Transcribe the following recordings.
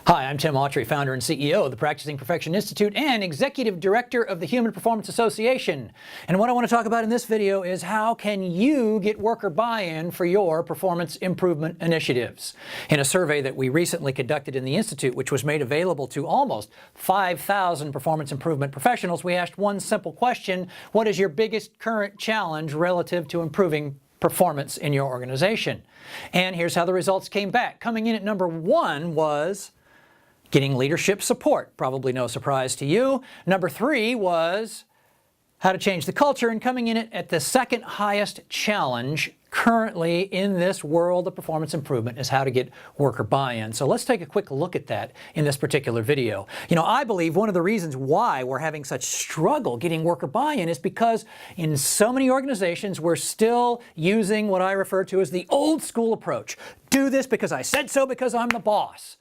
Hi, I'm Tim Autrey, founder and CEO of the Practicing Perfection Institute and Executive Director of the Human Performance Association. And what I want to talk about in this video is how can you get worker buy-in for your performance improvement initiatives. In a survey that we recently conducted in the Institute, which was made available to almost 5,000 performance improvement professionals, we asked one simple question: what is your biggest current challenge relative to improving performance in your organization? And here's how the results came back. Coming in at number one was getting leadership support, probably no surprise to you. Number three was how to change the culture, and coming in at the second highest challenge currently in this world of performance improvement is how to get worker buy-in. So let's take a quick look at that in this particular video. You know, I believe one of the reasons why we're having such struggle getting worker buy-in is because in so many organizations we're still using what I refer to as the old school approach. Do this because I said so, because I'm the boss.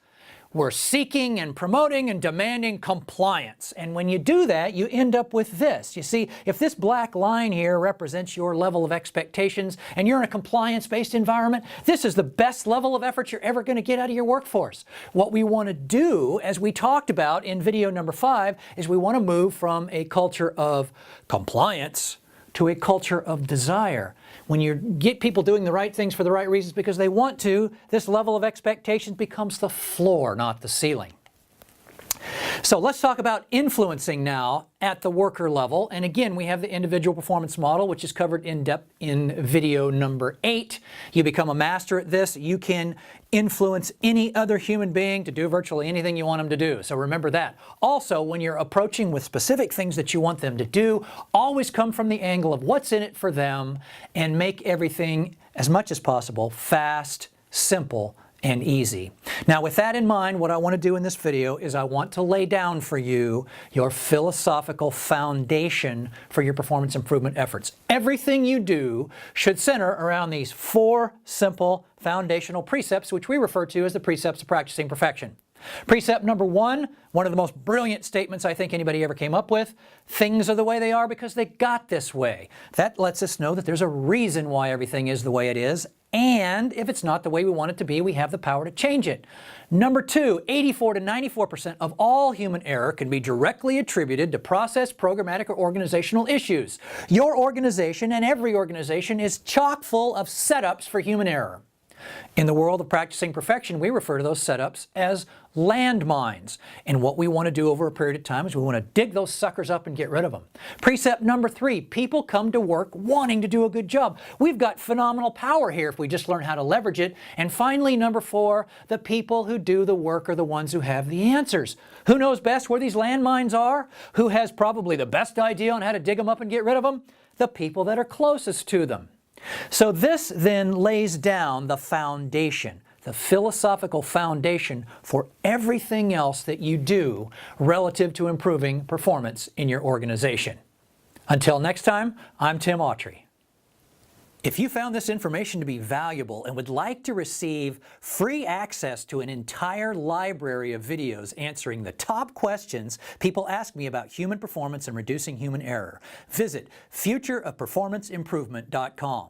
We're seeking and promoting and demanding compliance. And when you do that, you end up with this. You see, if this black line here represents your level of expectations and you're in a compliance-based environment, this is the best level of effort you're ever going to get out of your workforce. What we want to do, as we talked about in video number 5, is we want to move from a culture of compliance to a culture of desire. When you get people doing the right things for the right reasons because they want to, this level of expectations becomes the floor, not the ceiling. So let's talk about influencing now at the worker level. And again, we have the individual performance model, which is covered in depth in video number 8. You become a master at this. You can influence any other human being to do virtually anything you want them to do. So remember that. Also, when you're approaching with specific things that you want them to do, always come from the angle of what's in it for them and make everything, as much as possible, fast, simple, and easy. Now, with that in mind, what I want to do in this video is I want to lay down for you your philosophical foundation for your performance improvement efforts. Everything you do should center around these 4 simple foundational precepts, which we refer to as the precepts of practicing perfection. Precept number 1, one of the most brilliant statements I think anybody ever came up with: things are the way they are because they got this way. That lets us know that there's a reason why everything is the way it is, and if it's not the way we want it to be, we have the power to change it. Number 2, 84 to 94% of all human error can be directly attributed to process, programmatic, or organizational issues. Your organization and every organization is chock full of setups for human error. In the world of practicing perfection, we refer to those setups as landmines. And what we want to do over a period of time is we want to dig those suckers up and get rid of them. Precept number 3, people come to work wanting to do a good job. We've got phenomenal power here if we just learn how to leverage it. And finally, number 4, the people who do the work are the ones who have the answers. Who knows best where these landmines are? Who has probably the best idea on how to dig them up and get rid of them? The people that are closest to them. So this then lays down the foundation, the philosophical foundation for everything else that you do relative to improving performance in your organization. Until next time, I'm Tim Autrey. If you found this information to be valuable and would like to receive free access to an entire library of videos answering the top questions people ask me about human performance and reducing human error, visit futureofperformanceimprovement.com.